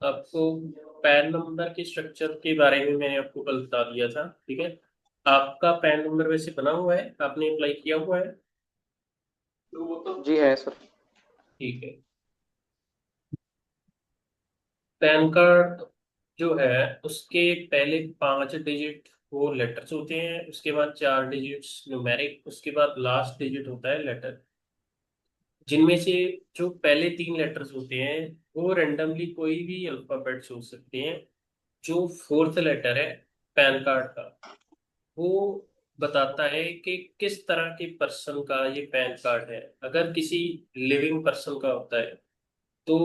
आपको pan number के structure के बारे में मैंने आपको कल बता दिया था, ठीक है। आपका पैन नंबर वैसे बना हुआ है, आपने अप्लाई किया हुआ है? जी है सर। ठीक है। पैन कार्ड जो है उसके पहले 5 डिजिट वो लेटर्स होते हैं, उसके बाद 4 डिजिट्स न्यूमेरिक, उसके बाद लास्ट डिजिट होता है लेटर। जिनमें से जो पहले 3 लेटर्स होते हैं वो रेंडमली कोई भी अल्फाबेट्स हो सकते हैं। जो फोर्थ लेटर है पैन कार्ड का, वो बताता है कि किस तरह के पर्सन का ये पैन कार्ड है। अगर किसी लिविंग पर्सन का होता है तो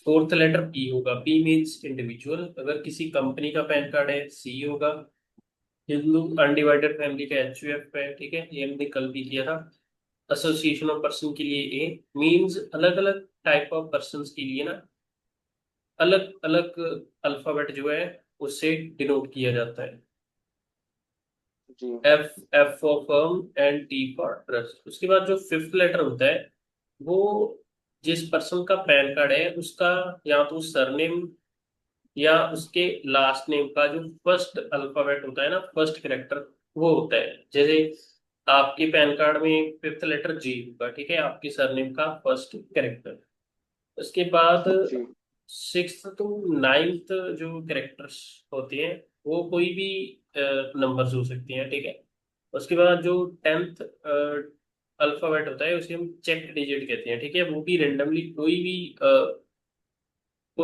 फोर्थ लेटर पी होगा, पी मीन्स इंडिविजुअल। अगर किसी कंपनी का पैन कार्ड है सी होगा। हिंदू अनडिवाइडेड फैमिली का एचयूएफ है, ठीक है, ये हमने कल भी किया था। एसोसिएशन ऑफ पर्सन के लिए ए मीन्स अलग अलग टाइप ऑफ पर्सन के लिए ना अलग अलग अल्फाबेट जो है उससे डिनोट किया जाता है। जी। F F for firm and T for trust. उसके बाद जो फिफ्थ लेटर होता है वो जिस पर्सन का पैन कार्ड है उसका या तो सरनेम या उसके लास्ट नेम का जो फर्स्ट अल्फाबेट होता है ना, फर्स्ट कैरेक्टर, वो होता है। जैसे आपके पैन कार्ड में फिफ्थ लेटर जी होगा, ठीक है, आपके सरनेम का फर्स्ट कैरेक्टर। उसके बाद जी। सिक्स टू नाइन्थ जो कैरेक्टर्स होते हैं वो कोई भी नंबर्स हो सकते हैं, ठीक है। उसके बाद जो 10th अल्फाबेट होता है उसे हम चेक डिजिट कहते हैं, ठीक है। वो भी रेंडमली कोई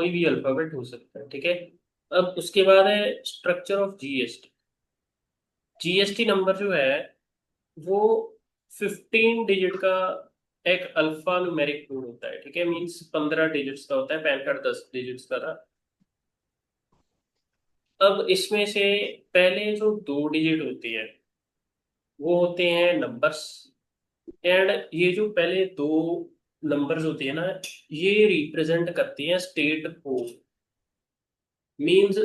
भी अल्फाबेट हो सकता है, ठीक है। अब उसके बाद है structure of GST. GST number जो है वो 15 डिजिट का एक अल्फा न्यूमेरिक कोड होता है, ठीक है। मीन्स 15 डिजिट्स का होता है, पैन कार्ड 10 डिजिट्स का था। अब इसमें से पहले जो 2 डिजिट होती है वो होते हैं नंबर्स। एंड ये जो पहले 2 नंबर्स होती है ना, ये रिप्रेजेंट करती हैं स्टेट कोड। मींस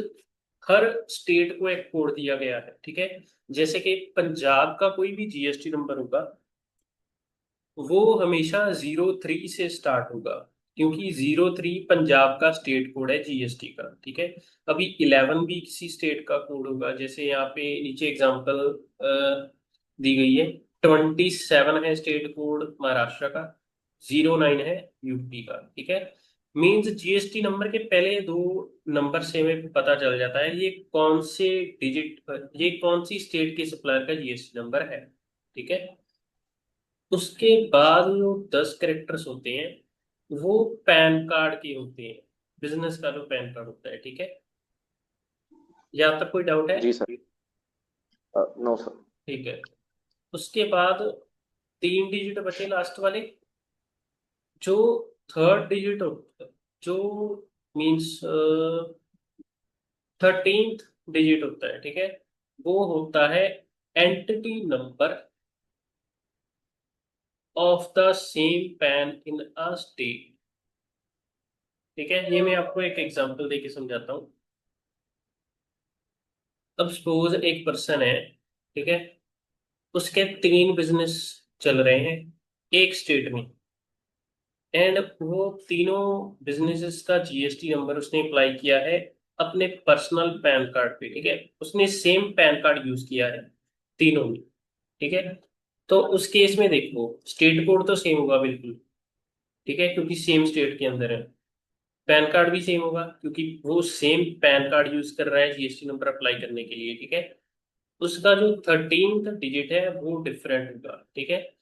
हर स्टेट को एक कोड दिया गया है, ठीक है। जैसे कि पंजाब का कोई भी जीएसटी नंबर होगा वो हमेशा 03 से स्टार्ट होगा, क्योंकि 03 पंजाब का स्टेट कोड है जीएसटी का, ठीक है। अभी 11 भी किसी स्टेट का कोड होगा, जैसे यहाँ पे नीचे एग्जांपल दी गई है। 27 है स्टेट कोड महाराष्ट्र का, 09 है यूपी का, ठीक है। मीन्स जीएसटी नंबर के पहले 2 नंबर से हमें पता चल जाता है ये कौन से डिजिट, ये कौन सी स्टेट के सप्लायर का जीएसटी नंबर है, ठीक है। उसके बाद जो 10 कैरेक्टर्स होते हैं वो पैन कार्ड के होते हैं, बिजनेस का जो पैन कार्ड होता है, ठीक है। यहाँ तक कोई डाउट है? जी सर। No sir. ठीक है। उसके बाद 3 डिजिट बचे लास्ट वाले। जो थर्ड डिजिट होता है, जो मीन्स 13th डिजिट होता है, ठीक है, वो होता है entity number of the same pan in a state, ठीक है। ये मैं आपको एक एग्जांपल देके समझाता हूँ। अब सपोज एक पर्सन है, ठीक है, उसके 3 बिजनेस चल रहे हैं एक स्टेट में। एंड वो तीनों बिजनेसेस का जीएसटी नंबर उसने अप्लाई किया है अपने पर्सनल पैन कार्ड पे, ठीक है। उसने सेम पैन कार्ड यूज किया है तीनों में, ठीक है। तो उस केस में देखो स्टेट कोड तो सेम होगा बिल्कुल, ठीक है, क्योंकि सेम स्टेट के अंदर है। पैन कार्ड भी सेम होगा क्योंकि वो सेम पैन कार्ड यूज कर रहा है जीएसटी नंबर अप्लाई करने के लिए, ठीक है। उसका जो 13th डिजिट है वो डिफरेंट होगा, ठीक है।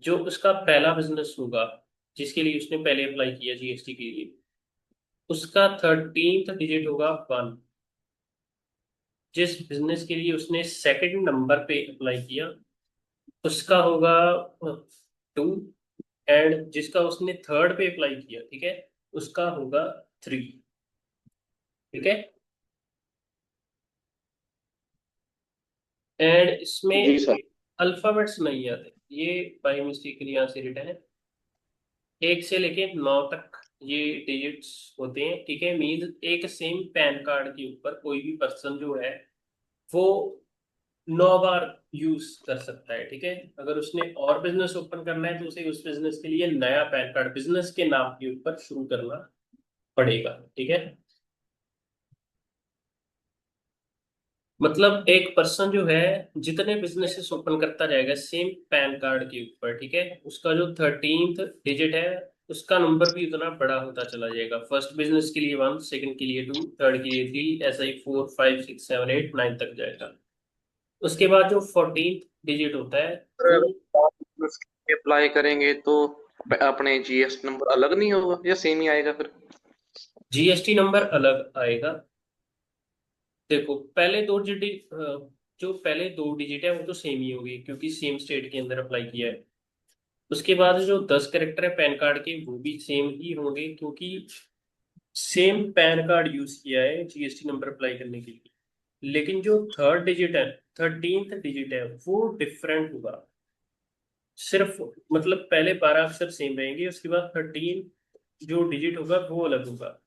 जो उसका पहला बिजनेस होगा जिसके लिए उसने पहले अप्लाई किया जीएसटी के लिए, उसका 13th डिजिट होगा 1। जिस बिजनेस के लिए उसने सेकंड नंबर पे अप्लाई किया उसका होगा 2। एंड जिसका उसने थर्ड पे अप्लाई किया, ठीक है, उसका होगा 3, ठीक है। एंड जी इसमें सर। अल्फाबेट्स नहीं आते, ये बाई मिस्टेकली यहाँ से रिटर्न है। 1 से लेके 9 तक ये डिजिट्स होते हैं, ठीक है। मीन्स एक सेम पैन कार्ड के ऊपर कोई भी पर्सन जो है वो 9 बार यूज कर सकता है। ठीक है, अगर उसने और बिजनेस ओपन करना है तो उसे उस बिजनेस के लिए नया पैन कार्ड बिजनेस के नाम के ऊपर शुरू करना पड़ेगा। ठीक है, मतलब एक पर्सन जो है जितने बिजनेसेस ओपन करता जाएगा सेम पैन कार्ड के ऊपर, ठीक है, उसका जो 13th डिजिट है उसका नंबर भी उतना बड़ा होता चला जाएगा। फर्स्ट बिजनेस के लिए 1, सेकंड के लिए 2, थर्ड के लिए 3, ऐसा ही 4, 5, 6, 7, 8, 9 तक जाएगा। उसके बाद जो 14th डिजिट होता है वो अप्लाई करेंगे तो अपने जीएसटी नंबर अलग नहीं होगा या सेम ही आएगा फिर? जीएसटी नंबर अलग आएगा। देखो पहले दो डिजिट, जो पहले दो डिजिट है वो तो सेम ही होगी क्योंकि सेम स्टेट के अंदर अप्लाई किया है। उसके बाद जो 10 कैरेक्टर है पैन कार्ड के वो भी सेम ही होंगे क्योंकि सेम पैन कार्ड यूज किया है जीएसटी नंबर अप्लाई करने के लिए। लेकिन जो थर्ड डिजिट है, 13th डिजिट है, वो डिफरेंट होगा। सिर्फ मतलब पहले 12 अक्षर सेम रहेंगे, उसके बाद 13 जो डिजिट होगा वो अलग होगा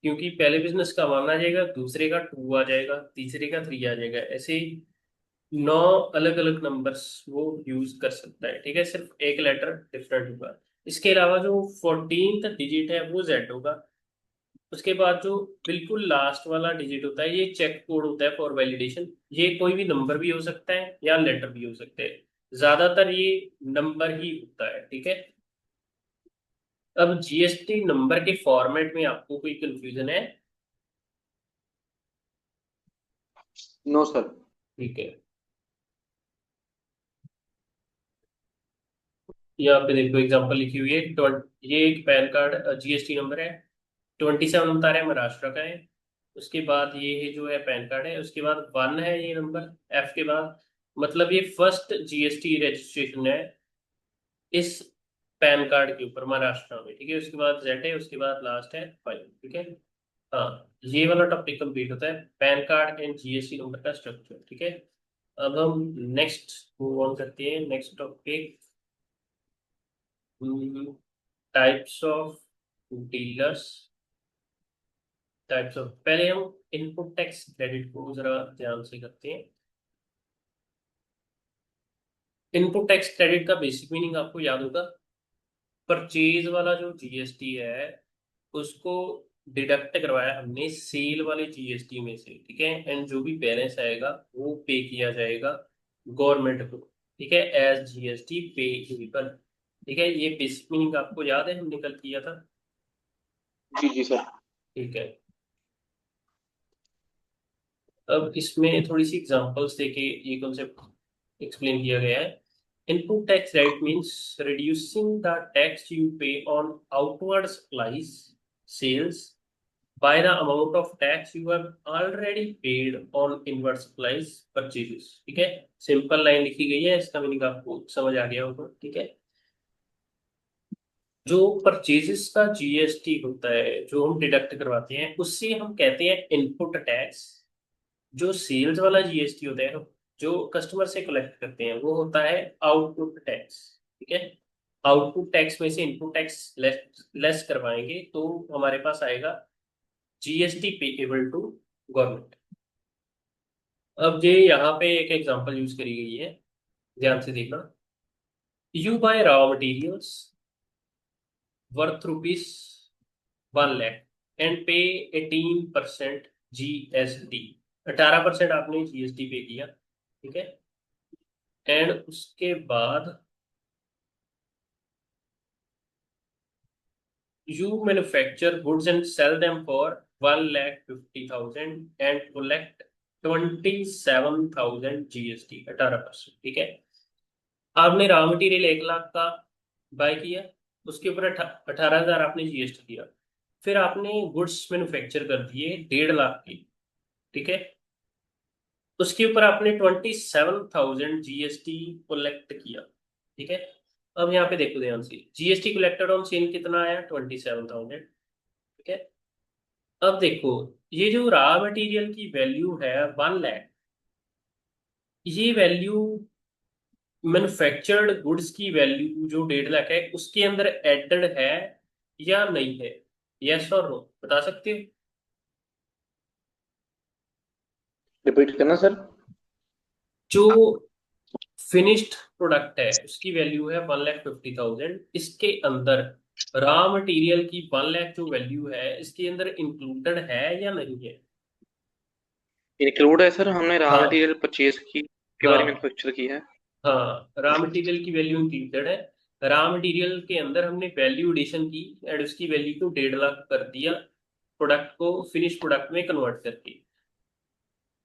क्योंकि पहले बिजनेस का 1 आ जाएगा, दूसरे का 2 आ जाएगा, तीसरे का 3 आ जाएगा, ऐसे ही 9 अलग अलग नंबर्स वो यूज कर सकता है। ठीक है, सिर्फ एक लेटर डिफरेंट होगा। इसके अलावा जो 14th डिजिट है वो जेड होगा। उसके बाद जो बिल्कुल लास्ट वाला डिजिट होता है ये चेक कोड होता है फॉर वैलिडेशन। ये कोई भी नंबर भी हो सकता है या लेटर भी हो सकते हैं, ज्यादातर ये नंबर ही होता है। ठीक है, अब जीएसटी नंबर के फॉर्मेट में आपको कोई कंफ्यूजन है? No sir. ठीक है, यहाँ पे देखो एग्जांपल लिखी हुई है। ये एक पैन कार्ड जीएसटी नंबर है, 27 बता रहा है, महाराष्ट्र का है। उसके बाद ये जो है पैन कार्ड है, उसके बाद 1 है ये नंबर, एफ के बाद, मतलब ये फर्स्ट जीएसटी रजिस्ट्रेशन है इस पैन कार्ड के ऊपर महाराष्ट्र में। ठीक है, उसके बाद जेड है, उसके बाद लास्ट है 5। ठीक है, हाँ, ये वाला टॉपिक कंप्लीट होता है pan card and GST number का स्ट्रक्चर। ठीक है, अब हम नेक्स्ट मूव ऑन करते हैं, next topic, types of dealers. Types of, पहले हम इनपुट टैक्स क्रेडिट को जरा ध्यान से करते हैं। इनपुट टैक्स क्रेडिट का बेसिक मीनिंग आपको याद होगा, परचेज वाला जो जीएसटी है उसको डिडक्ट करवाया हमने सेल वाले जीएसटी में से। ठीक है, एंड जो भी बैलेंस आएगा वो पे किया जाएगा गवर्नमेंट को। ठीक है, एज जीएसटी पेएबल। ठीक है, ये बेसिक मीनिंग आपको याद है, हमने कल किया था। जी जी सर। ठीक है, अब इसमें थोड़ी सी एग्जांपल्स देके ये कॉन्सेप्ट एक्सप्लेन किया गया है। Input tax rate means reducing the tax you pay on outward supplies sales by the amount of tax you have already paid on inward supplies purchases। ठीक है, सिंपल लाइन लिखी गई है, इसका मीनिंग आपको समझ आ गया होगा। ठीक है, जो परचेजेस का जीएसटी होता है जो हम डिडक्ट करवाते हैं उससे हम कहते हैं इनपुट टैक्स। जो सेल्स वाला जीएसटी होता है जो कस्टमर से कलेक्ट करते हैं वो होता है आउटपुट टैक्स। ठीक है, आउटपुट टैक्स में से इनपुट टैक्स लेस करवाएंगे तो हमारे पास आएगा जीएसटी पेएबल टू गवर्नमेंट। अब ये यहाँ पे एक एग्जांपल यूज करी गई है, ध्यान से देखना। You buy raw materials worth rupees 1 lakh and pay 18% GST. 18% आपने जीएसटी पे किया। ठीक है, एंड उसके बाद you manufacture goods and sell them for 1,50,000 and collect 27,000 GST 18%। ठीक है, आपने रॉ मटेरियल 1 लाख का बाय किया, उसके ऊपर 18,000 आपने जीएसटी दिया। फिर आपने गुड्स मैन्युफैक्चर कर दिए 1.5 लाख की। ठीक है, उसके ऊपर आपने 27,000 जीएसटी कलेक्ट किया। ठीक है, अब यहाँ पे देखो ध्यान से, जीएसटी कलेक्टेड ऑन सेल कितना आया? 27,000। ठीक है, अब देखो ये जो रॉ मटेरियल की वैल्यू है 1 लाख, ये वैल्यू मैन्युफैक्चर्ड गुड्स की वैल्यू जो 1.5 लाख है उसके अंदर एडेड है या नहीं है? यस और नो बता सकते हो? रिपीट करना सर। जो फिनिश्ड प्रोडक्ट है उसकी वैल्यू है 1,50,000, इसके अंदर रॉ मटेरियल की 1 लाख जो वैल्यू है इसके अंदर इंक्लूडेड है या नहीं है? इंक्लूड है सर, हमने रॉ हाँ। मटेरियल परचेज की के बारे में हाँ। मैन्युफैक्चर की है। हाँ, रॉ मटेरियल की वैल्यू इंक्लूडेड है। रॉ मटेरियल के अंदर हमने वैल्यू एडिशन की एंड उसकी वैल्यू को 1.5 लाख कर दिया, प्रोडक्ट को फिनिश प्रोडक्ट में कन्वर्ट करके।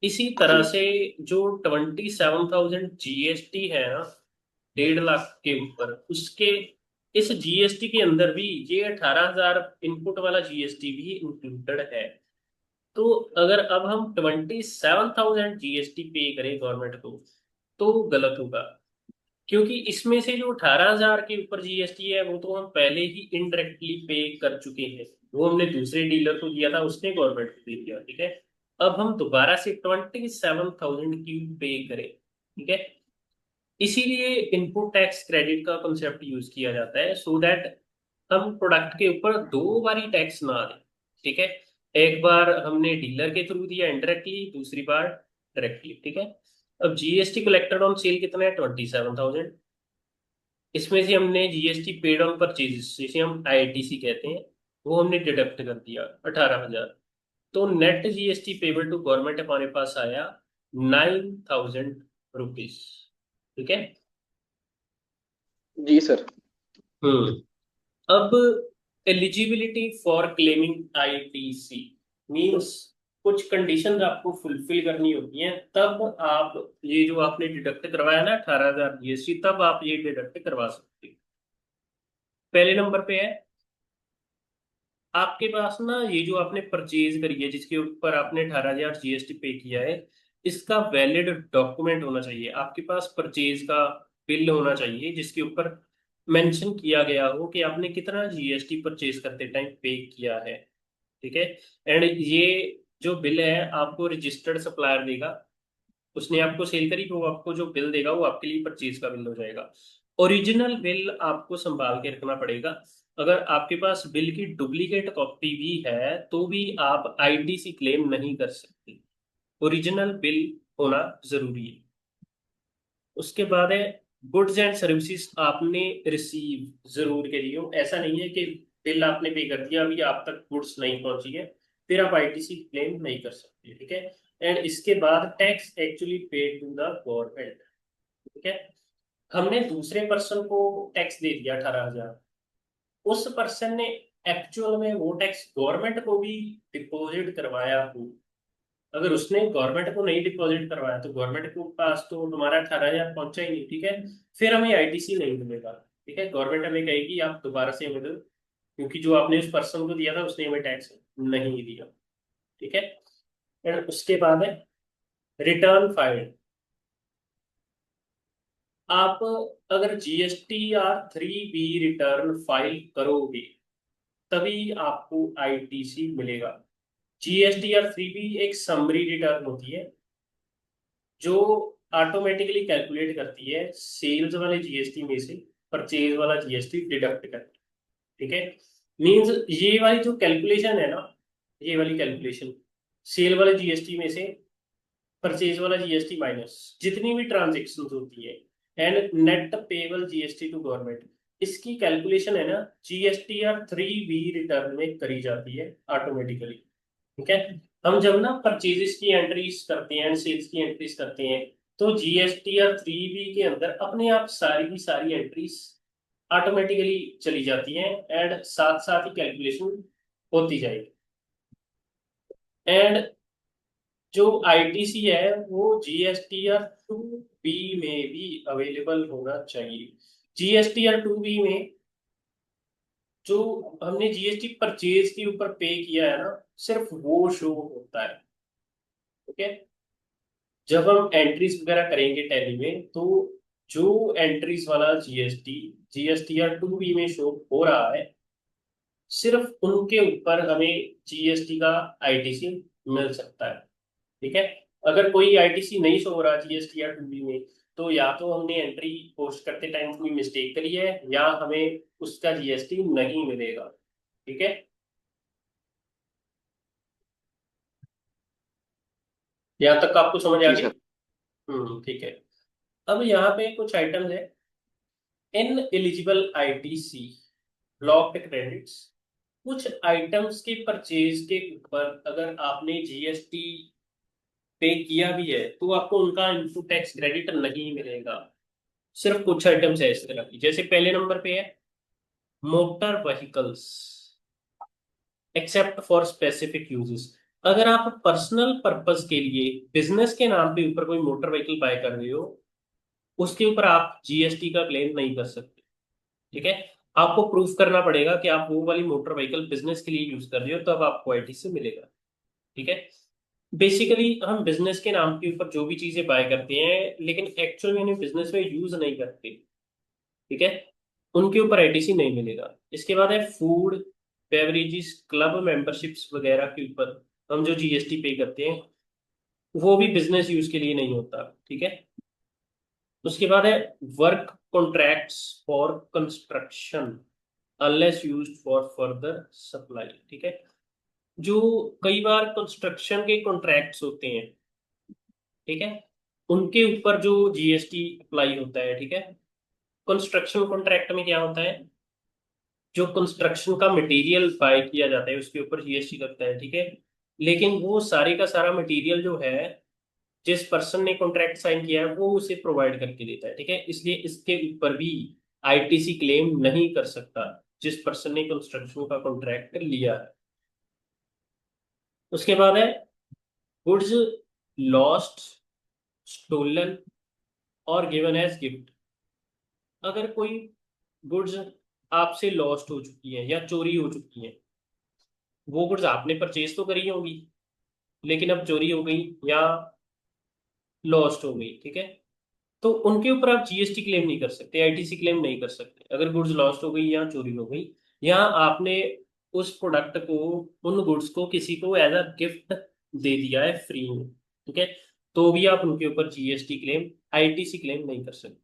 इसी तरह जी। से जो 27,000 जीएसटी है ना, 1.5 लाख के ऊपर, उसके इस जीएसटी के अंदर भी ये 18,000 इनपुट वाला जीएसटी भी इंक्लूडेड है। तो अगर अब हम 27,000 जीएसटी पे करें गवर्नमेंट को तो गलत होगा, क्योंकि इसमें से जो 18,000 के ऊपर जीएसटी है वो तो हम पहले ही इनडायरेक्टली पे कर चुके हैं। वो हमने दूसरे डीलर को दिया था, उसने गवर्नमेंट को दे दिया, ठीक है। अब हम दोबारा से 27,000 की पे करें, ठीक है। इसीलिए इनपुट टैक्स क्रेडिट का कंसेप्ट यूज किया जाता है, सो दैट हम प्रोडक्ट के ऊपर दो बारी टैक्स ना दें, ठीक है। एक बार हमने डीलर के थ्रू दिया इनडायरेक्टली, दूसरी बार डायरेक्टली, ठीक है। अब जीएसटी कलेक्टेड ऑन सेल कितना है? 27,000। इसमें से हमने जीएसटी पेड ऑन परचेजेस, जिसे हम आईटीसी कहते हैं, वो हमने डिडक्ट कर दिया 18,000। तो net GST payable to government हमारे पास आया 9,000 रुपीज, ठीक है। जी सर। हम्म। अब eligibility for claiming ITC means कुछ कंडीशंस आपको फुलफिल करनी होती हैं, तब आप ये जो आपने डिडक्ट करवाया ना 18,000 जीएसटी, तब आप ये डिडक्ट करवा सकते हो। पहले नंबर पे है, आपके पास ना ये जो आपने परचेज करी है जिसके ऊपर आपने 18,000 जीएसटी पे किया है, इसका वैलिड डॉक्यूमेंट होना चाहिए आपके पास। परचेज का बिल होना चाहिए जिसके ऊपर मेंशन किया गया हो कि आपने कितना जीएसटी परचेज करते टाइम पे किया है, ठीक है। एंड ये जो बिल है आपको रजिस्टर्ड सप्लायर देगा, उसने आपको सेल करी तो वो आपको जो बिल देगा वो आपके लिए परचेज का बिल हो जाएगा। ओरिजिनल बिल आपको संभाल के रखना पड़ेगा। अगर आपके पास बिल की डुप्लीकेट कॉपी भी है तो भी आप आईटीसी क्लेम नहीं कर सकते। ओरिजिनल बिल होना जरूरी है। उसके बाद है गुड्स एंड सर्विसेज आपने रिसीव जरूर करी हो। ऐसा नहीं है कि बिल आपने पे कर दिया अभी आप तक गुड्स नहीं पहुंची है, फिर आप आईटीसी क्लेम नहीं कर सकते, ठीक है। एंड इसके बाद tax actually paid to the government, ठीक है। हमने दूसरे पर्सन को टैक्स दे दिया 18,000, उस पर्सन ने एक्चुअल में वो टैक्स गवर्नमेंट को भी डिपॉजिट करवाया हो। अगर उसने गवर्नमेंट को नहीं डिपॉजिट करवाया तो गवर्नमेंट के पास तो तुम्हारा 18,000 पहुंचा ही नहीं, ठीक है। फिर हमें आईटीसी नहीं मिलेगा, ठीक है। गवर्नमेंट हमें कहेगी आप दोबारा से हमें दो, क्योंकि जो आपने उस पर्सन को दिया था उसने हमें टैक्स नहीं दिया, ठीक है। एंड उसके बाद है रिटर्न फाइल। आप अगर GST R 3B return file करोगे तभी आपको आईटीसी मिलेगा। जीएसटी आर 3B एक समरी रिटर्न होती है जो ऑटोमेटिकली कैलकुलेट करती है सेल्स वाले जीएसटी में से परचेज वाला जीएसटी डिडक्ट करती है, ठीक है। मींस ये वाली जो कैलकुलेशन है ना, ये वाली कैलकुलेशन सेल वाले जीएसटी में से परचेज वाला जीएसटी माइनस जितनी भी ट्रांजेक्शन होती है and net payable GST to government, इसकी कैलकुलेशन है ना जीएसटी आर 3B रिटर्न में करी जाती है ऑटोमेटिकली, ठीक है। हम जब ना परचेजेस की एंट्रीज करते हैं सेल्स की एंट्रीज करते हैं तो जीएसटी या 3B के अंदर अपने आप सारी की सारी एंट्रीज ऑटोमेटिकली चली जाती हैं एंड साथ साथ ही कैलकुलेशन होती जाएगी। एंड जो आईटीसी है वो जीएसटी या 2B में भी अवेलेबल होना चाहिए। जीएसटी या 2B में जो हमने जीएसटी परचेज के ऊपर पे किया है ना, सिर्फ वो शो होता है, ठीक है। जब हम एंट्रीज वगैरह करेंगे टैली में तो जो एंट्रीज वाला जीएसटी जीएसटी या 2B में शो हो रहा है सिर्फ उनके ऊपर हमें जीएसटी का आईटीसी मिल सकता है, ठीक है। अगर कोई आईटीसी नहीं शो हो रहा जीएसटी या 2B में तो या तो हमने एंट्री पोस्ट करते टाइम कोई मिस्टेक करी है या हमें उसका जीएसटी नहीं मिलेगा, ठीक है। यहाँ तक आपको समझ आ जी गई? सर। ठीक है। अब यहाँ पे कुछ आइटम्स है। In eligible ITC locked credits, कुछ आइटम्स के परचेज के ऊपर अगर आपने जीएसटी पे किया भी है तो आपको उनका इनपुट टैक्स क्रेडिट नहीं मिलेगा। सिर्फ कुछ आइटम्स है इस तरह की, जैसे पहले नंबर पे है motor vehicles except for specific uses. अगर आप पर्सनल पर्पस के लिए बिजनेस के नाम पे ऊपर कोई मोटर व्हीकल बाय कर रहे हो, उसके ऊपर आप जीएसटी का क्लेम नहीं कर सकते। ठीक है। आपको प्रूफ करना पड़ेगा कि आप वो वाली मोटर व्हीकल बिजनेस के लिए यूज कर रहे हो, तब आपको आईटीसी मिलेगा। ठीक है। बेसिकली हम बिजनेस के नाम के ऊपर जो भी चीजें बाय करते हैं लेकिन एक्चुअल में उन्हें बिजनेस में यूज नहीं करते, ठीक है, उनके ऊपर आईटीसी नहीं मिलेगा। इसके बाद है फूड बेवरेजेस क्लब मेंबरशिप्स वगैरह के ऊपर हम जो जीएसटी पे करते हैं वो भी बिजनेस यूज के लिए नहीं होता। ठीक है। उसके बाद है work contracts for construction unless used for further supply. ठीक है। जो कई बार कंस्ट्रक्शन के कॉन्ट्रैक्ट्स होते हैं, ठीक है, उनके ऊपर जो जीएसटी अप्लाई होता है। ठीक है। कंस्ट्रक्शन कॉन्ट्रैक्ट में क्या होता है, जो कंस्ट्रक्शन का मटेरियल बाय किया जाता है उसके ऊपर जीएसटी लगता है। ठीक है। लेकिन वो सारे का सारा मटेरियल जो है, जिस पर्सन ने कॉन्ट्रैक्ट साइन किया है वो उसे प्रोवाइड करके देता है। ठीक है। इसलिए इसके ऊपर भी आईटीसी क्लेम नहीं कर सकता जिस पर्सन ने कंस्ट्रक्शन का कॉन्ट्रैक्ट लिया है। उसके बाद है गुड्स लॉस्ट स्टोलन और गिवन एज गिफ्ट। अगर कोई गुड्स आपसे लॉस्ट हो चुकी है या चोरी हो चुकी है, वो गुड्स आपने परचेज तो करी होगी लेकिन अब चोरी हो गई या लॉस्ट हो गई, ठीक है, तो उनके ऊपर आप जीएसटी क्लेम नहीं कर सकते, आईटीसी क्लेम नहीं कर सकते। अगर गुड्स लॉस्ट हो गई या चोरी हो गई या आपने उस प्रोडक्ट को, उन गुड्स को किसी को एज अ गिफ्ट दे दिया है फ्री में, ठीक है, तो भी आप उनके ऊपर जीएसटी क्लेम, आईटीसी क्लेम नहीं कर सकते।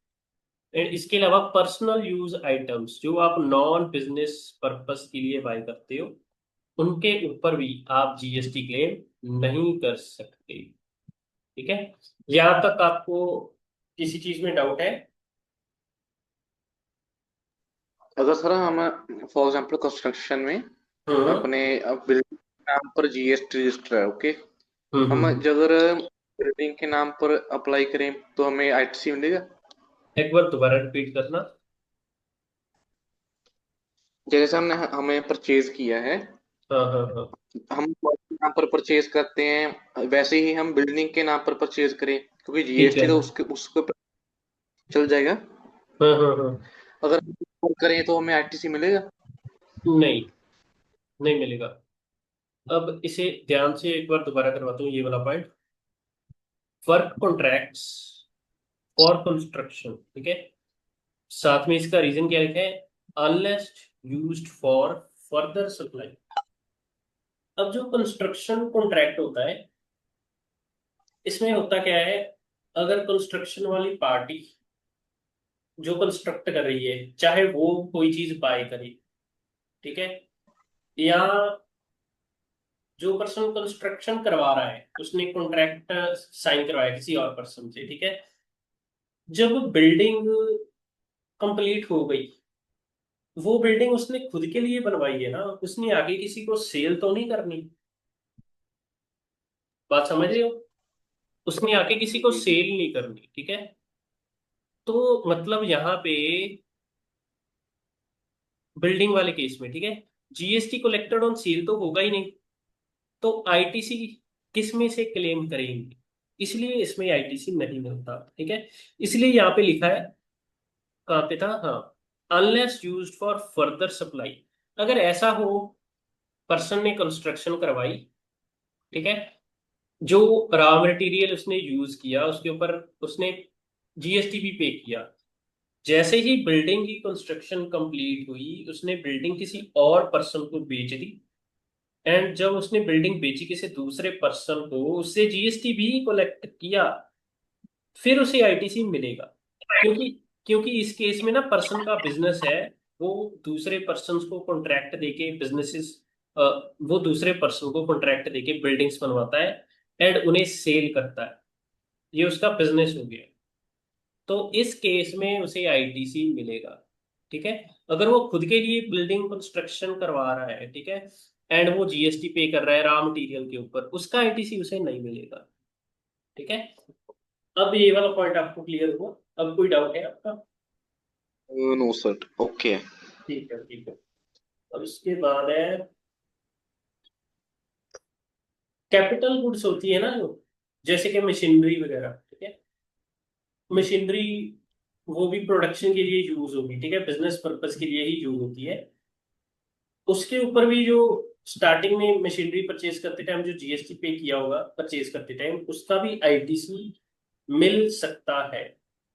एंड इसके अलावा पर्सनल यूज आइटम्स जो आप नॉन बिजनेस पर्पस के लिए बाय करते हो, उनके ऊपर भी आप जीएसटी क्लेम नहीं कर सकते। ठीक है। यहाँ तक आपको किसी चीज में डाउट है? अगर सर हम फॉर एग्जांपल कंस्ट्रक्शन में हम्म अपने बिल्डिंग के नाम पर जीएसटी रजिस्टर है, ओके। हम्म हम हम्म। अगर बिल्डिंग के नाम पर अप्लाई करें तो हमें आईटीसी मिलेगा? एक बार दोबारा रिपीट करना। जैसे हमने हमें परचेज किया है, हाँ हाँ हाँ। हम के नाम पर परचेज करते हैं, वैसे ही हम बिल्डिंग के नाम पर परचेज करें क्योंकि ठीक जीएसटी है। तो उसके उसके ऊपर चल जाएगा। हाँ हाँ हाँ। अगर हम करें तो हमें आईटीसी मिलेगा? नहीं, नहीं मिलेगा। अब इसे ध्यान से एक बार दोबारा करवाता हूँ ये वाला point. Work contracts for construction, ठीक है, साथ में इसका रीजन क्या लिखा है, unless used for further supply. अब जो कंस्ट्रक्शन कॉन्ट्रैक्ट होता है, इसमें होता क्या है, अगर कंस्ट्रक्शन वाली पार्टी जो कंस्ट्रक्ट कर रही है, चाहे वो कोई चीज बाय करे, ठीक है, या जो पर्सन कंस्ट्रक्शन करवा रहा है उसने कॉन्ट्रैक्ट साइन करवाया किसी और पर्सन से, ठीक है, जब बिल्डिंग कंप्लीट हो गई, वो बिल्डिंग उसने खुद के लिए बनवाई है ना, उसने आगे किसी को सेल तो नहीं करनी। बात समझ रहे हो? उसने आके किसी को जी जी। सेल नहीं करनी, ठीक है। तो मतलब यहाँ पे बिल्डिंग वाले केस में, ठीक है, जीएसटी कलेक्टेड ऑन सेल तो होगा ही नहीं, तो आईटीसी किस में से क्लेम करेंगे, इसलिए इसमें आईटीसी नहीं मिलता। ठीक है। इसलिए यहाँ पे लिखा है, कहाँ पे था, हाँ, unless used for further supply. अगर ऐसा हो, पर्सन ने कंस्ट्रक्शन करवाई, ठीक है, जो रॉ मटेरियल उसने यूज किया उसके ऊपर उसने जीएसटी भी पे किया, जैसे ही बिल्डिंग की कंस्ट्रक्शन कंप्लीट हुई उसने बिल्डिंग किसी और पर्सन को बेच दी, एंड जब उसने बिल्डिंग बेची किसी दूसरे पर्सन को, उससे जीएसटी भी कलेक्ट किया, फिर उसे आईटीसी मिलेगा। क्योंकि क्योंकि इस केस में ना पर्सन का बिजनेस है, वो दूसरे पर्सन को कॉन्ट्रैक्ट देके बिजनेसेस, वो दूसरे पर्सन को कॉन्ट्रैक्ट देके बिल्डिंग्स बनवाता है, एंड उन्हें सेल करता है, ये उसका बिजनेस हो गया। तो इस केस में उसे आईटीसी मिलेगा। ठीक है। अगर वो खुद के लिए बिल्डिंग कंस्ट्रक्शन करवा रहा है, ठीक है, एंड वो जीएसटी पे कर रहा है रॉ मटेरियल के ऊपर, उसका आईटीसी उसे नहीं मिलेगा। ठीक है। अब ये वाला पॉइंट आपको क्लियर हुआ? अब कोई डाउट है आपका? No sir, okay. ठीक है, ठीक है। अब इसके बाद है कैपिटल गुड्स होती है ना जो, जैसे कि मशीनरी वगैरह, ठीक है। मशीनरी वो भी प्रोडक्शन के लिए यूज होगी, ठीक है, बिजनेस पर्पस के लिए ही यूज होती है। उसके ऊपर भी जो स्टार्टिंग में मशीनरी परचेज करते टाइम जो जीएसटी पे किया होगा परचेज करते टाइम, उसका भी आईटीसी मिल सकता है।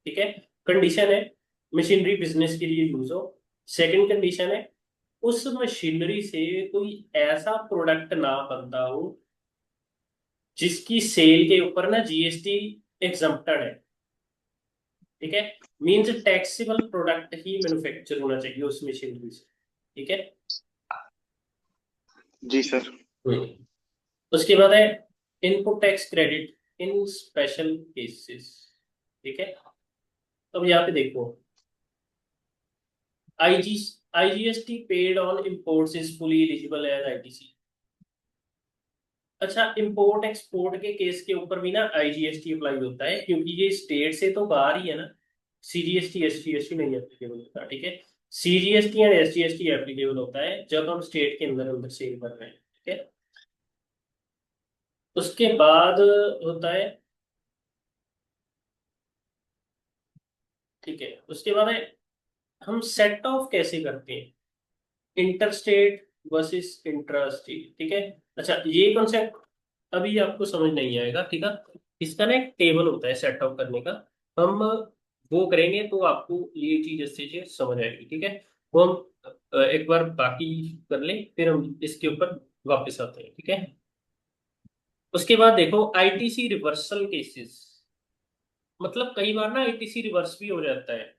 ठीक है। कंडीशन है मशीनरी बिजनेस के लिए यूज हो। सेकंड कंडीशन है उस मशीनरी से कोई ऐसा प्रोडक्ट ना बनता हो जिसकी सेल के ऊपर ना जीएसटी एग्जम्प्टेड है। ठीक है। मींस टैक्सेबल प्रोडक्ट ही मैन्युफैक्चर होना चाहिए उस मशीनरी से। ठीक है। जी सर। हम्म। उसके बाद है input tax credit in special cases. ठीक है। अब यहाँ पे देखो, IG IGST paid on imports is fully eligible as ITC. अच्छा, इंपोर्ट एक्सपोर्ट के केस के ऊपर भी ना आईजीएसटी अप्लाई होता है, क्योंकि ये स्टेट से तो बाहर ही है ना। सीजीएसटी एसजीएसटी नहीं एप्लीकेबल होता। ठीक है। सीजीएसटी एंड एसजीएसटी एप्लीकेबल होता है जब हम स्टेट के अंदर अंदर सेल कर रहे हैं। ठीक है। उसके बाद होता है, ठीक है, उसके बाद है हम सेट ऑफ कैसे करते हैं inter state versus intra state. ठीक है। अच्छा, ये कॉन्सेप्ट अभी आपको समझ नहीं आएगा, ठीक है। इसका ना एक टेबल होता है सेट ऑफ करने का। हम वो करेंगे तो आपको ये चीज अच्छे से समझ आएगी। ठीक है। वो हम एक बार बाकी कर लें, फिर हम इसके ऊपर वापस आते हैं। ठीक है। उसके बाद देखो आईटीसी रिवर्सल केसेस, मतलब कई बार ना आईटीसी रिवर्स भी हो जाता है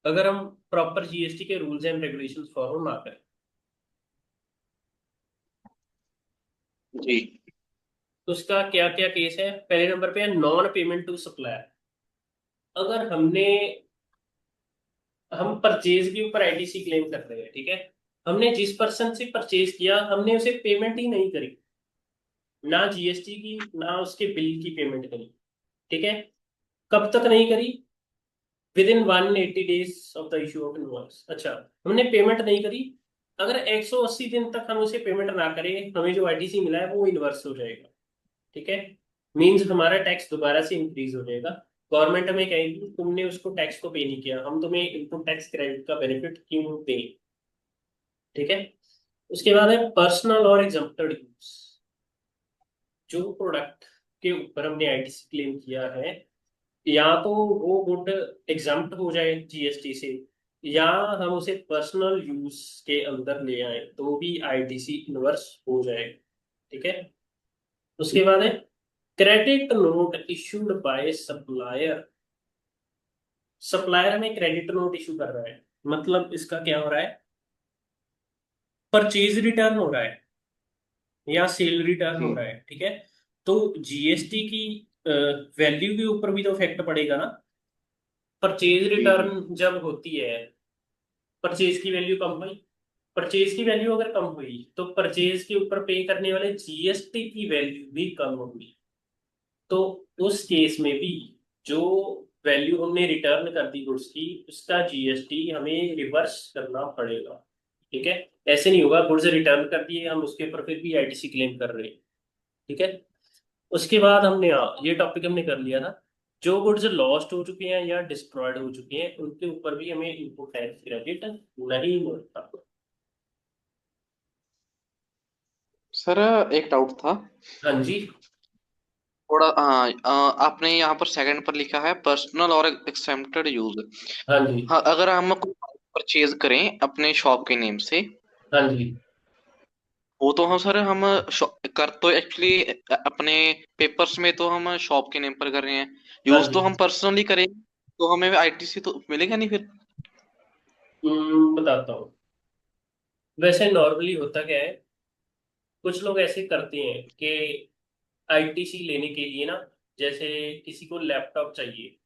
अगर हम प्रॉपर जीएसटी के रूल्स एंड रेगुलेशंस फॉलो ना करें। जी। तो उसका क्या क्या केस है? पहले नंबर पे है नॉन पेमेंट टू सप्लायर। अगर हम परचेज के ऊपर आईटीसी क्लेम कर रहे हैं, ठीक है, हमने जिस पर्सन से परचेज किया हमने उसे पेमेंट ही नहीं करी, ना जीएसटी की ना उसके बिल की पेमेंट करी। ठीक है। कब तक नहीं करी? With in 180 days of the issue of invoice. अच्छा, हमने पेमेंट नहीं करी, अगर 180 दिन तक हम उसे पेमेंट ना करें, हमें जो आईटीसी मिला है वो इन्वर्स हो जाएगा। ठीक है। मीन्स हमारा टैक्स दोबारा से इंक्रीज हो जाएगा। गवर्नमेंट हमें कहेगी तुमने उसको टैक्स तो पे नहीं किया, हम तुम्हें इनपुट टैक्स क्रेडिट का बेनिफिट क्यों दें। ठीक है। उसके बाद है पर्सनल और एग्जम्प्टेड यूज। जो प्रोडक्ट के ऊपर हमने आईटीसी क्लेम किया है, या तो वो गुड एग्जम्प्ट हो जाए जीएसटी से, या हम उसे पर्सनल यूज के अंदर ले आए तो भी आईटीसी इन्वर्स हो जाएगा। ठीक है। उसके बाद है credit note issued by supplier. Supplier हमें क्रेडिट नोट इशू कर रहा है, मतलब इसका क्या हो रहा है? परचेज रिटर्न हो रहा है या सेल रिटर्न हो जी। रहा है। ठीक है। तो जीएसटी की वैल्यू के ऊपर भी तो इफेक्ट पड़ेगा ना। परचेज जी। जी। रिटर्न जब होती है, परचेज की वैल्यू कम हुई, परचेज की वैल्यू अगर कम हुई तो परचेज के ऊपर पे करने वाले जीएसटी की वैल्यू भी कम होगी। तो उस केस में भी जो वैल्यू हमने रिटर्न कर दी गुड्स की, उसका जीएसटी हमें रिवर्स करना पड़ेगा। ठीक है। ऐसे नहीं होगा गुड्स रिटर्न कर दिए हम उसके ऊपर फिर भी आईटीसी क्लेम कर रहे हैं। ठीक है। उसके बाद हमने, हाँ, ये टॉपिक हमने कर लिया था। जो गुड्स लॉस्ट हो चुके हैं या डिस्ट्रॉयड हो चुके हैं उनके ऊपर भी हमें इनपुट टैक्स क्रेडिट नहीं मिलता। सर, एक डाउट था। हाँ जी। थोड़ा, हाँ, आपने यहाँ पर सेकंड पर लिखा है पर्सनल और एक्सेप्टेड यूज। हाँ जी। हाँ, अगर हम कोई परचेज करें अपने शॉप के नेम से, हाँ जी। वो तो हम कर तो एक्चुअली अपने पेपर्स में तो हम शॉप के नेम पर कर रहे हैं, हाँ यूज जी। तो हम पर्सनली करेंगे, तो हमें आईटीसी तो मिलेगा नहीं फिर। बताता हूँ। वैसे नॉर्मली होता क्या है, कुछ लोग ऐसे करते हैं कि आईटीसी लेने के लिए ना, जैसे किसी को लैपटॉप चाहिए,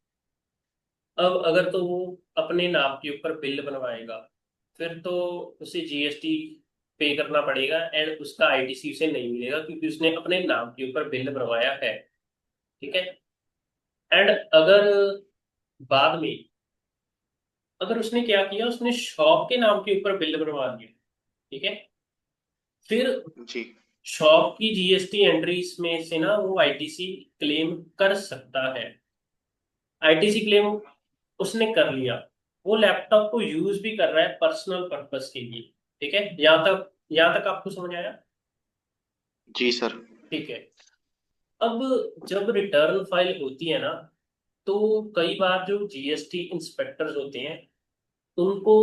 अब अगर तो वो अपने नाम के ऊपर बिल बनवाएगा, फिर तो उसे जीएसटी पे करना पड़ेगा, एंड उसका आईटीसी उसे नहीं मिलेगा क्योंकि उसने अपने नाम के ऊपर बिल बनवाया है। ठीक है। एंड अगर बाद में, अगर उसने क्या किया, उसने शॉप के नाम के ऊपर बिल बनवा दिया, ठीक है, फिर जी शॉप की जीएसटी एंट्रीज में से ना वो आईटीसी क्लेम कर सकता है। आईटीसी क्लेम उसने कर लिया, वो लैपटॉप को यूज भी कर रहा है पर्सनल पर्पस के लिए। ठीक है, यहाँ तक आपको समझ आया? जी सर। ठीक है। अब जब रिटर्न फाइल होती है ना, तो कई बार जो जीएसटी इंस्पेक्टर्स होते हैं, उनको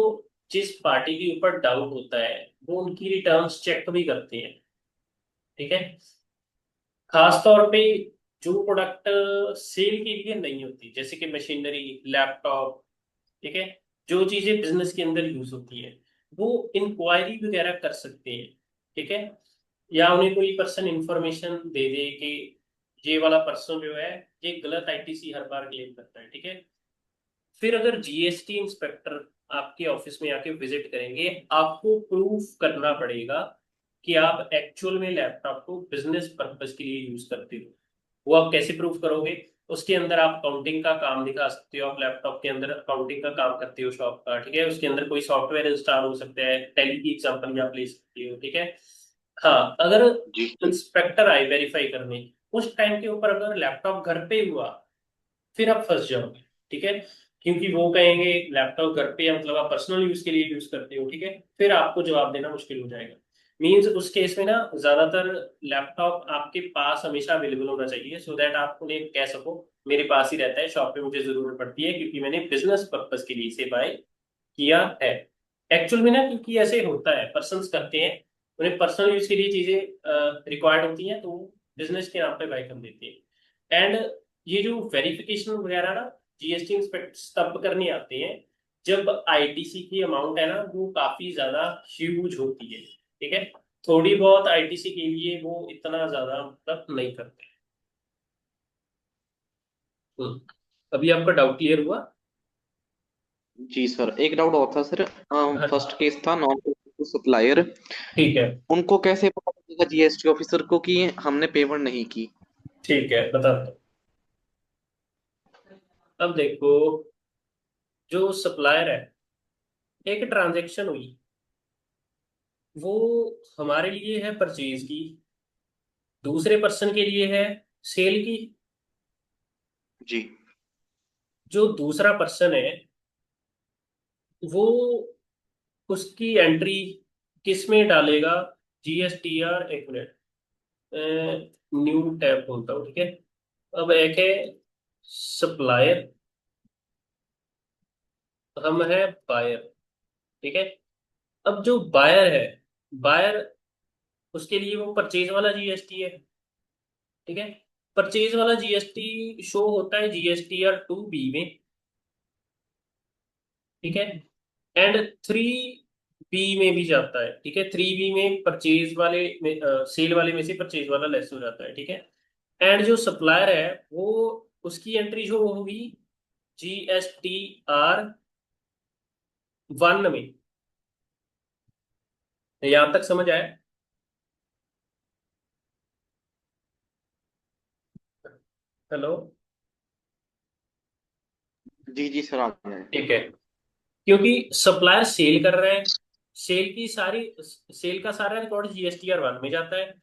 जिस पार्टी के ऊपर डाउट होता है, वो उनकी रिटर्न्स चेक भी करते हैं। ठीक है। खास तौर पे जो प्रोडक्ट सेल के लिए नहीं होती, जैसे कि मशीनरी, लैपटॉप, ठीक है, जो चीजें बिजनेस के अंदर यूज होती है, वो इंक्वायरी वगैरह कर सकते हैं। ठीक है। या उन्हें कोई पर्सन इंफॉर्मेशन दे दे कि ये वाला पर्सन जो है, ये गलत आईटीसी हर बार क्लेम करता है। ठीक है। फिर अगर जीएसटी इंस्पेक्टर आपके ऑफिस में आके विजिट करेंगे, आपको प्रूफ करना पड़ेगा कि आप एक्चुअल में लैपटॉप को बिजनेस पर्पस के लिए यूज करते हो। वो आप कैसे प्रूफ करोगे? उसके अंदर आप अकाउंटिंग का काम दिखा सकते हो, आप लैपटॉप के अंदर अकाउंटिंग का काम करते हो शॉप का। ठीक है, उसके अंदर कोई सॉफ्टवेयर इंस्टॉल हो सकता है, टैली की एग्जांपल भी आप ले सकते हो। ठीक है। हाँ, अगर जी इंस्पेक्टर आए वेरीफाई करने, उस टाइम के ऊपर अगर लैपटॉप घर पे हुआ, फिर आप फंस जाओगे। ठीक है, क्योंकि वो कहेंगे लैपटॉप घर पे है, मतलब आप पर्सनल यूज के लिए यूज करते हो। ठीक है, फिर आपको जवाब देना मुश्किल हो जाएगा। मीन्स उस केस में ना, ज्यादातर लैपटॉप आपके पास हमेशा अवेलेबल होना चाहिए, सो दैट आप उन्हें कह सको मेरे पास ही रहता है, शॉप पे मुझे जरूरत पड़ती है क्योंकि मैंने बिजनेस पर्पज के लिए इसे बाय किया है। एक्चुअल में ना, क्योंकि ऐसे होता है, पर्सन्स करते हैं, उन्हें पर्सनल यूज के लिए चीजें रिक्वायर्ड होती हैं, तो वो बिजनेस के नाम पे बाय कर देते हैं। एंड ये जो वेरिफिकेशन वगैरह ना, जीएसटी इंस्पेक्ट तब करने आते हैं जब आईटीसी की अमाउंट है ना, वो काफी ज्यादा ह्यूज होती है। ठीक है, थोड़ी बहुत आईटीसी के लिए वो इतना ज्यादा मतलब नहीं करते। हम्म। अभी आपका डाउट क्लियर हुआ? जी सर, एक डाउट और था सर। हाँ। फर्स्ट केस था नॉन सप्लायर। ठीक है। उनको कैसे पता चलेगा जीएसटी ऑफिसर को कि हमने पेमेंट नहीं की? ठीक है, बता दो। अब देखो, जो सप्लायर है, एक ट्रांजैक्शन हुई, वो हमारे लिए है परचेज की, दूसरे पर्सन के लिए है सेल की। जी जो दूसरा पर्सन है, वो उसकी एंट्री किस में डालेगा? जीएसटीआर, एक मिनट, न्यू टैब खोलता हूँ। ठीक है। अब एक है सप्लायर, हम है बायर। ठीक है। अब जो बायर है, बायर, उसके लिए वो परचेज वाला जीएसटी है। ठीक है। परचेज वाला जीएसटी शो होता है जीएसटीआर 2B में। ठीक है। एंड 3B में भी जाता है। ठीक है, 3B में परचेज वाले में, सेल वाले में से परचेज वाला लेस हो जाता है। ठीक है। एंड जो सप्लायर है, वो उसकी एंट्री जो होगी जीएसटीआर 1 में। यहां तक समझ आया? हेलो? जी जी सर, आ गया है। ठीक है। क्योंकि सप्लायर सेल कर रहा है, सेल की सारी, सेल का सारा रिकॉर्ड जीएसटीआर 1 में जाता है,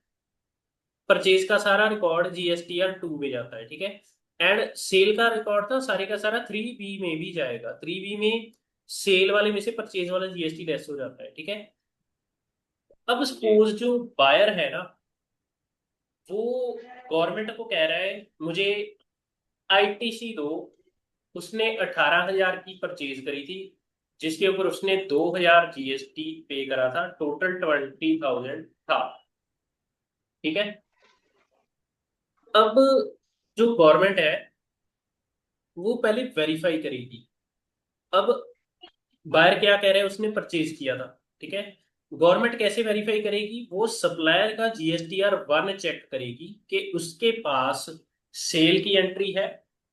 परचेज का सारा रिकॉर्ड जीएसटीआर 2 में जाता है। ठीक है। एंड सेल का रिकॉर्ड था सारे का सारा 3B में भी जाएगा। 3B में सेल वाले में से परचेज वाला जीएसटी लेस हो जाता है। ठीक है। अब जी सपोज जो बायर है ना, वो गवर्नमेंट को कह रहा है मुझे आईटीसी दो, उसने 18,000 की परचेज करी थी, जिसके ऊपर उसने 2,000 जीएसटी पे करा था, टोटल 20,000 था। ठीक है। अब जो गवर्नमेंट है, वो पहले वेरीफाई करेगी। अब बायर क्या कह रहे हैं, उसने परचेज किया था। ठीक है। गवर्नमेंट कैसे वेरीफाई करेगी? वो सप्लायर का GSTR 1 चेक करेगी कि उसके पास सेल की एंट्री है,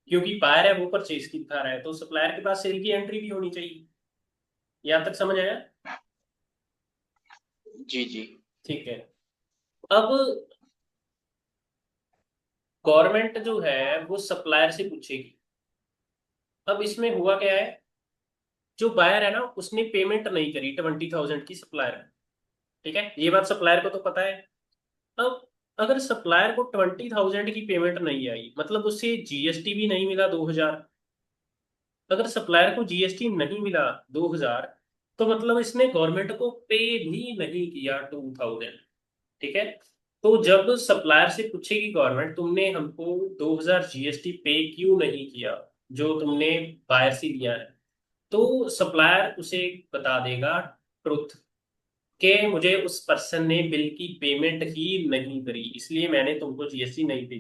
क्योंकि बायर है वो परचेज की दिखा रहा है, तो सप्लायर के पास सेल की एंट्री भी होनी चाहिए। यहां तक समझ आया? जी जी। ठीक है। अब गवर्नमेंट जो है वो सप्लायर से पूछेगी। अब इसमें हुआ क्या है, जो बायर है ना उसने पेमेंट नहीं करी 20,000 की सप्लायर। ठीक है, ये बात सप्लायर को तो पता है। अब अगर सप्लायर को 20,000 की पेमेंट नहीं आई, मतलब उसे GST भी नहीं मिला 2,000। अगर सप्लायर को GST नहीं मिला 2,000, तो मतलब इसने गवर्नमेंट को पे भी नहीं किया 2,000। ठीक है। तो जब सप्लायर से पूछेगी गवर्नमेंट, तुमने हमको 2,000 GST पे क्यों नहीं किया, जो तुमने बायर से लिया है, तो सप्लायर उसे बता देगा ट्रुथ, कि मुझे उस पर्सन ने बिल की पेमेंट ही नहीं करी, इसलिए मैंने तुमको GST नहीं दी।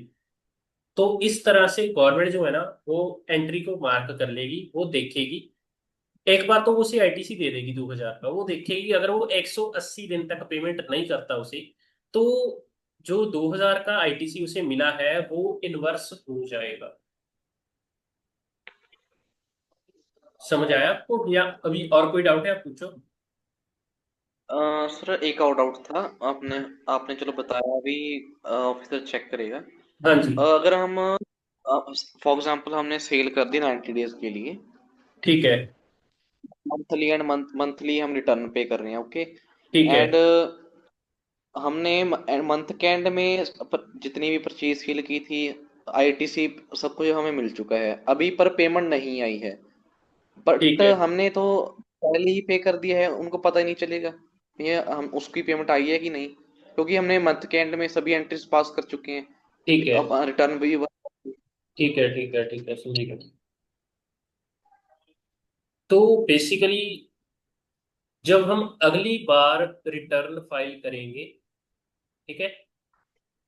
तो इस तरह से गवर्नमेंट जो है ना, वो एंट्री को मार्क कर लेगी, वो देखेगी। एक बार तो वो उसे ITC दे देगी 2,000 का, वो देखेगी अगर वो 180 दिन तक पेमेंट नहीं करता उसे, तो जो 2,000 का ITC उसे मिला है वो इनवर्स हो जाएगा। समझ आया आपको, या अभी और कोई डाउट है? आप पूछो। सर एक और डाउट था। आपने आपने चलो बताया, अभी ऑफिसर चेक करेगा। हाँ जी। अगर हम फॉर एग्जांपल हमने सेल कर दी 90 डेज के लिए, ठीक है। मंथली एंड मंथली हम रिटर्न पे कर रहे हैं, ओके। ठीक है। एंड हमने मंथ के एंड में जितनी भी परचेज फील की थी, आईटीसी, सब कुछ हमें मिल चुका है अभी, पर पेमेंट नहीं आई है। ठीक बट है। हमने तो पहले ही पे कर दिया है, उनको पता ही नहीं चलेगा ये हम उसकी पेमेंट आई है कि नहीं, क्योंकि हमने मंथ के एंड में सभी एंट्रीज पास कर चुके हैं। ठीक है। अब रिटर्न भी ठीक है। ठीक है। ठीक है, समझिएगा। तो बेसिकली जब हम अगली बार रिटर्न फाइल करेंगे, ठीक है,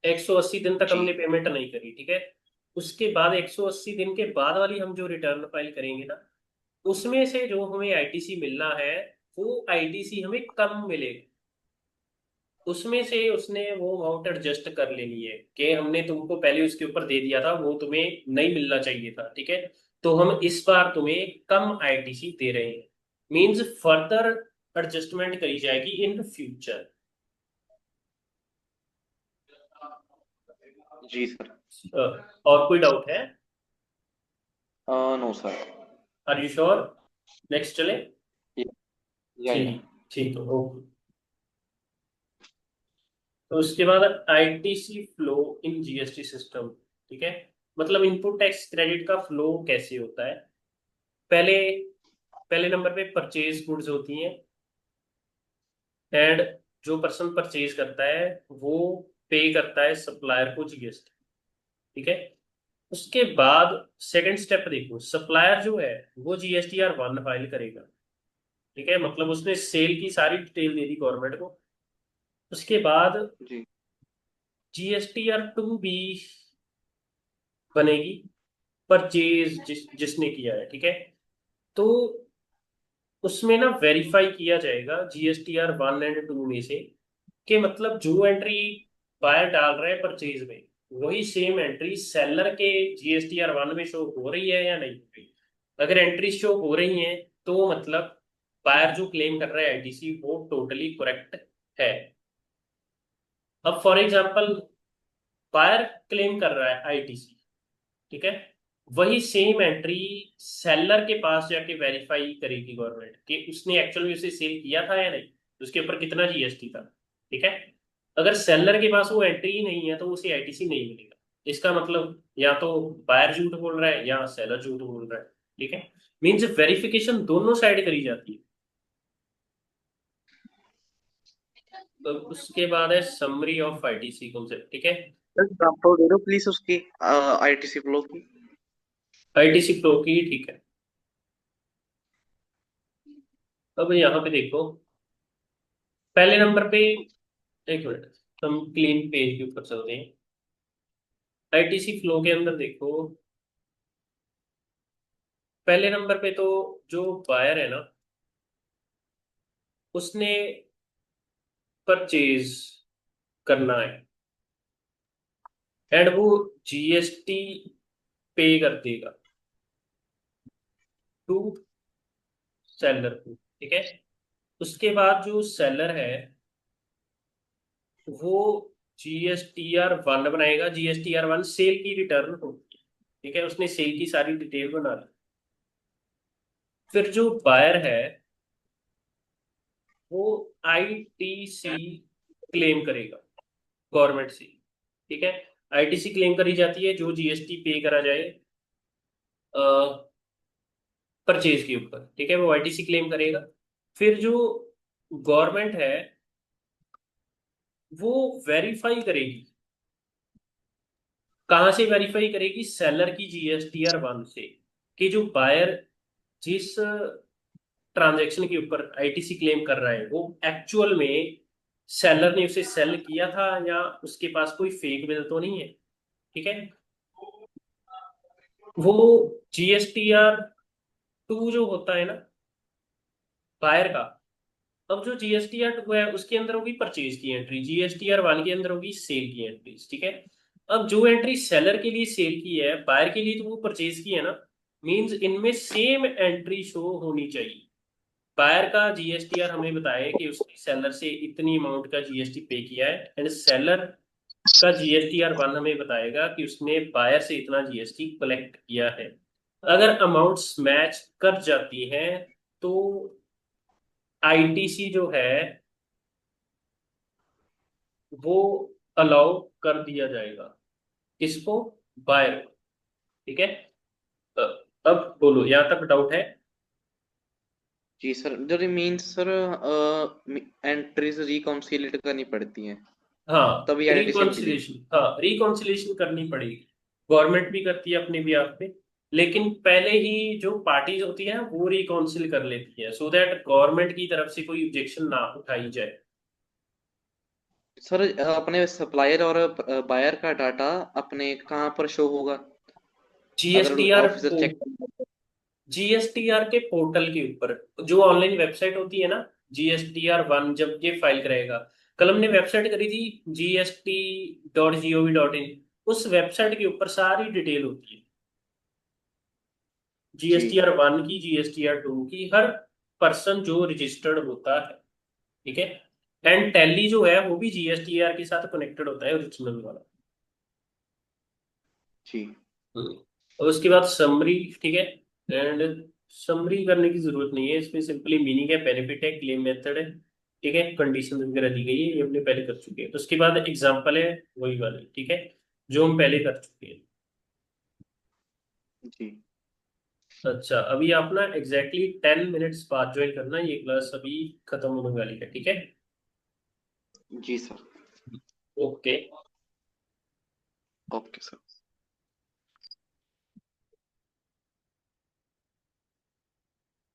180 दिन तक जी हमने पेमेंट नहीं करी, ठीक है, उसके बाद 180 दिन के बाद वाली हम जो रिटर्न फाइल करेंगे ना, उसमें से जो हमें ITC मिलना है, वो ITC हमें कम मिलेगा। उसमें से उसने वो अमाउंट एडजस्ट कर लेनी है, कि हमने तुमको पहले उसके ऊपर दे दिया था, वो तुम्हें नहीं मिलना चाहिए था, ठीक है, तो हम इस बार तुम्हें कम ITC दे रहे हैं। मींस फर्दर एडजस्टमेंट करी जाएगी इन फ्यूचर। Ji sir. और कोई डाउट है? No sir. Are you sure? Next चले। या ठीक। ठीक है, ओके। तो उसके बाद ITC flow in GST system. ठीक है, मतलब इनपुट टैक्स क्रेडिट का फ्लो कैसे होता है। पहले पहले नंबर पे परचेज गुड्स होती हैं, एंड जो पर्सन परचेज करता है वो पे करता है सप्लायर को GST। ठीक है। उसके बाद सेकंड स्टेप देखो, सप्लायर जो है वो GSTR 1 फाइल करेगा। ठीक है, मतलब उसने सेल की सारी डिटेल दे दी गवर्नमेंट को। उसके बाद जी GSTR 2 भी बनेगी, परचेज जिसने किया है, ठीक है। तो उसमें ना वेरीफाई किया जाएगा GSTR 1 एंड 2 में से, कि मतलब जो एंट्री बायर डाल रहे हैं परचेज में, वही सेम एंट्री सेलर के GSTR 1 में शो हो रही है या नहीं हो रही। अगर एंट्री शो हो रही है, तो मतलब बायर जो क्लेम कर रहा है ITC वो टोटली करेक्ट है। अब फॉर एग्जांपल बायर क्लेम कर रहा है ITC, ठीक है, वही सेम एंट्री सेलर के पास जाके वेरीफाई करेगी गवर्नमेंट कि उसने एक्चुअल में उसे सेल किया था या नहीं, उसके ऊपर कितना GST था। ठीक है। अगर सेलर के पास वो एंट्री ही नहीं है, तो उसे ITC नहीं मिलेगा। इसका मतलब या तो बायर झूठ बोल रहा है या सेलर झूठ बोल रहा है। ठीक है, मीन्स वेरिफिकेशन दोनों साइड करी जाती है। तो उसके बाद है समरी ऑफ ITC कॉन्सेप्ट। ठीक है, सर, एग्जांपल दे दो प्लीज उसकी, आईटीसी फ्लो की। ITC फ्लो की, ठीक है। अब यहाँ पे देखो, पहले नंबर पे, एक मिनट, हम क्लीन पेज के ऊपर चलते हैं। ITC फ्लो के अंदर देखो, पहले नंबर पे तो जो बायर है ना, उसने परचेज करना है एंड वो जीएसटी पे कर देगा टू सेलर को, ठीक है। उसके बाद जो सेलर है वो GSTR 1 बनाएगा। GSTR 1 सेल की रिटर्न होगी, ठीक है, उसने सेल की सारी डिटेल बना ली। फिर जो बायर है वो ITC क्लेम करेगा गवर्नमेंट से, ठीक है। ITC क्लेम करी जाती है जो जीएसटी पे करा जाए परचेज के ऊपर, ठीक है, वो ITC क्लेम करेगा। फिर जो गवर्नमेंट है वो वेरीफाई करेगी। कहाँ से वेरीफाई करेगी? सेलर की GSTR 1 से, कि जो बायर जिस ट्रांजैक्शन के ऊपर ITC क्लेम कर रहा है वो एक्चुअल में सेलर ने उसे सेल किया था या उसके पास कोई फेक बिल तो नहीं है, ठीक है। वो GSTR 2 जो होता है ना बायर का, अब जो GSTR 2 है उसके अंदर होगी परचेज की एंट्री, GSTR 1 के अंदर होगी सेल की एंट्री, ठीक है। अब जो एंट्री सेलर के लिए सेल की है, बायर के लिए तो वो परचेज की है ना, मींस इनमें सेम एंट्री शो होनी चाहिए। बायर का GSTR हमें बताया कि उसने सेलर से इतनी अमाउंट का जीएसटी पे किया है, एंड सेलर का GSTR 1 हमें बताएगा कि उसने बायर से इतना जीएसटी कलेक्ट किया है। अगर अमाउंट्स मैच कर जाती हैं तो ITC जो है वो अलाउ कर दिया जाएगा। किसको? बायर को, ठीक है। अ, अब बोलो, यहाँ तक डाउट है? जी सर, जो मीन्स सर एंट्रीज रिकॉन्सिलेट करनी पड़ती हैं, हाँ, तभी आईटीसी मिलेगी। रिकॉन्सिलेशन, हाँ रिकॉन्सिलेशन करनी पड़ेगी। गवर्नमेंट भी करती है अपने भी आप पे, लेकिन पहले ही जो पार्टीज होती है वो रिकॉन्सिल कर लेती है, सो दैट गवर्नमेंट की तरफ से कोई ऑब्जेक्शन ना उठाई जाए। सर अपने सप्लायर और बायर का डाटा अपने कहाँ पर शो होगा, अगर जीएसटीआर ऑफिसर चेक? GSTR के पोर्टल के ऊपर, जो ऑनलाइन वेबसाइट होती है ना, GSTR 1 जब ये फाइल करेगा, कल हमने वेबसाइट करी थी GST.gov.in, उस वेबसाइट के ऊपर सारी डिटेल होती है, जी GSTR 1 की, GSTR 2 की, हर पर्सन जो रजिस्टर्ड होता है, ठीक है। एंड टैली जो है वो भी GSTR के साथ कनेक्टेड होता है, ओरिजिनल वाला। जी और उसके बाद समरी, ठीक है। एंड समरी करने की जरूरत नहीं है, इसमें सिंपली मीनिंग है, बेनिफिट है, क्लेम मेथड है, ठीक है, कंडीशन वगैरह दी गई है, ये हमने पहले कर चुके हैं। उसके बाद एग्जांपल है वही वाले, ठीक है, जो हम पहले कर चुके हैं। जी अच्छा, अभी आप ना एग्जैक्टली 10 मिनट्स बाद ज्वाइन करना, ये क्लास अभी खत्म होने वाली है, ठीक है। जी सर। ओके। Okay sir.